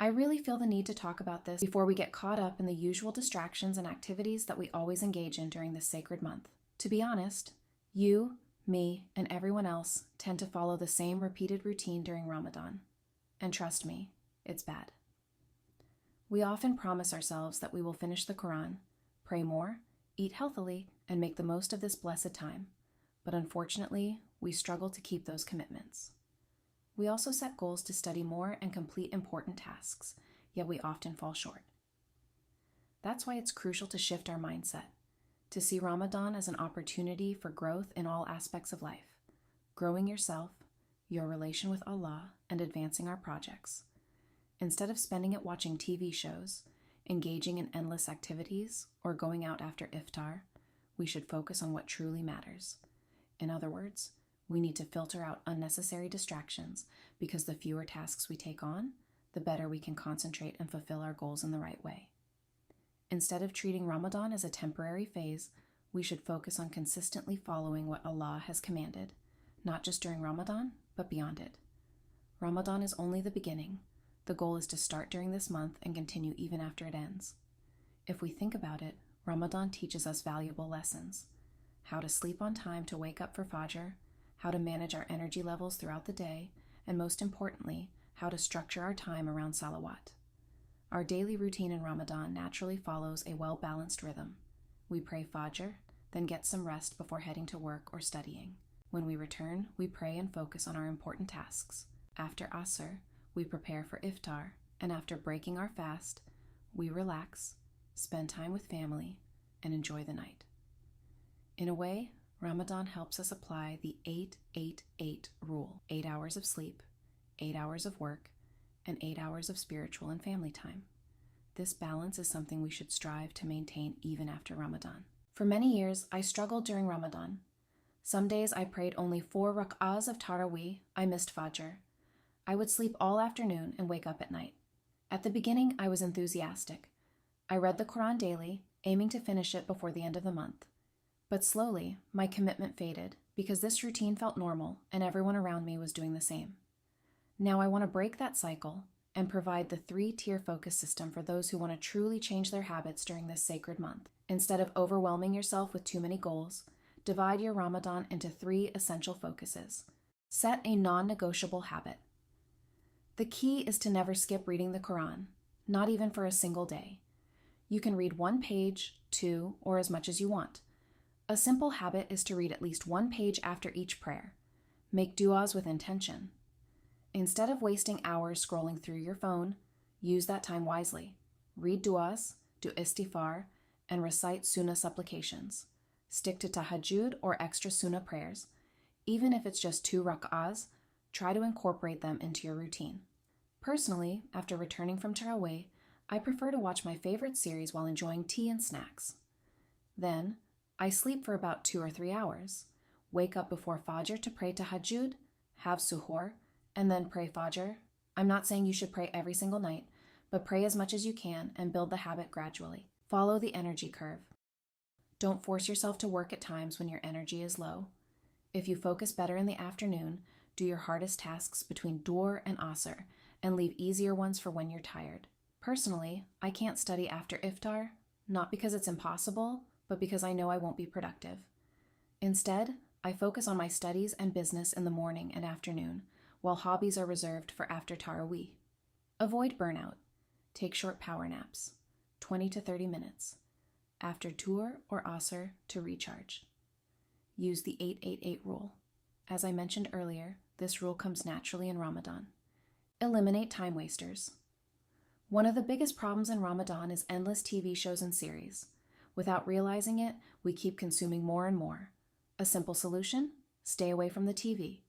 I really feel the need to talk about this before we get caught up in the usual distractions and activities that we always engage in during this sacred month. To be honest, you, me, and everyone else tend to follow the same repeated routine during Ramadan. And trust me, it's bad. We often promise ourselves that we will finish the Quran, pray more, eat healthily, and make the most of this blessed time. But unfortunately, we struggle to keep those commitments. We also set goals to study more and complete important tasks, yet we often fall short. That's why it's crucial to shift our mindset, to see Ramadan as an opportunity for growth in all aspects of life, growing yourself, your relation with Allah, and advancing our projects. Instead of spending it watching TV shows, engaging in endless activities, or going out after iftar, we should focus on what truly matters. In other words, we need to filter out unnecessary distractions because the fewer tasks we take on, the better we can concentrate and fulfill our goals in the right way. Instead of treating Ramadan as a temporary phase, we should focus on consistently following what Allah has commanded, not just during Ramadan, but beyond it. Ramadan is only the beginning. The goal is to start during this month and continue even after it ends. If we think about it, Ramadan teaches us valuable lessons: how to sleep on time to wake up for Fajr, how to manage our energy levels throughout the day, and most importantly, how to structure our time around salawat. Our daily routine in Ramadan naturally follows a well-balanced rhythm. We pray Fajr, then get some rest before heading to work or studying. When we return, we pray and focus on our important tasks. After Asr, we prepare for iftar, and after breaking our fast, we relax, spend time with family, and enjoy the night. In a way, Ramadan helps us apply the 8-8-8 rule: 8 hours of sleep, 8 hours of work, and 8 hours of spiritual and family time. This balance is something we should strive to maintain even after Ramadan. For many years, I struggled during Ramadan. Some days I prayed only 4 rak'ahs of Taraweeh. I missed Fajr. I would sleep all afternoon and wake up at night. At the beginning, I was enthusiastic. I read the Quran daily, aiming to finish it before the end of the month. But slowly, my commitment faded because this routine felt normal and everyone around me was doing the same. Now I want to break that cycle and provide the 3-tier focus system for those who want to truly change their habits during this sacred month. Instead of overwhelming yourself with too many goals, divide your Ramadan into 3 essential focuses. Set a non-negotiable habit. The key is to never skip reading the Quran, not even for a single day. You can read 1 page, 2, or as much as you want. A simple habit is to read at least 1 page after each prayer. Make du'as with intention. Instead of wasting hours scrolling through your phone, use that time wisely. Read du'as, do istighfar, and recite sunnah supplications. Stick to tahajjud or extra sunnah prayers. Even if it's just 2 rak'ahs, try to incorporate them into your routine. Personally, after returning from Taraweeh, I prefer to watch my favorite series while enjoying tea and snacks. Then, I sleep for about 2 or 3 hours, wake up before Fajr to pray tahajjud, have suhoor, and then pray Fajr. I'm not saying you should pray every single night, but pray as much as you can and build the habit gradually. Follow the energy curve. Don't force yourself to work at times when your energy is low. If you focus better in the afternoon, do your hardest tasks between Dhuhr and Asr, and leave easier ones for when you're tired. Personally, I can't study after iftar, not because it's impossible, but because I know I won't be productive. Instead, I focus on my studies and business in the morning and afternoon, while hobbies are reserved for after Taraweeh. Avoid burnout. Take short power naps, 20 to 30 minutes, after Dhuhr or Asr to recharge. Use the 8-8-8 rule. As I mentioned earlier, this rule comes naturally in Ramadan. Eliminate time wasters. One of the biggest problems in Ramadan is endless TV shows and series. Without realizing it, we keep consuming more and more. A simple solution? Stay away from the TV.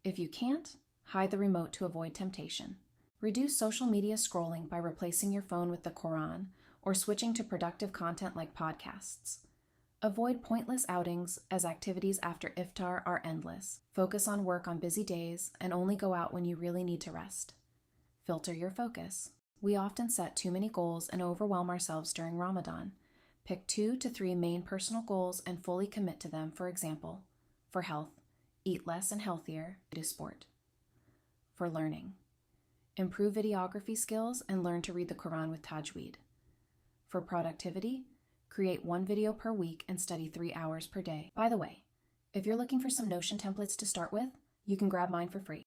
If you can't, hide the remote to avoid temptation. Reduce social media scrolling by replacing your phone with the Quran or switching to productive content like podcasts. Avoid pointless outings, as activities after iftar are endless. Focus on work on busy days and only go out when you really need to rest. Filter your focus. We often set too many goals and overwhelm ourselves during Ramadan. Pick 2 to 3 main personal goals and fully commit to them. For example, for health, eat less and healthier, do sport. For learning, improve videography skills, and learn to read the Quran with tajweed. For productivity, create 1 video per week and study 3 hours per day. By the way, if you're looking for some Notion templates to start with, you can grab mine for free.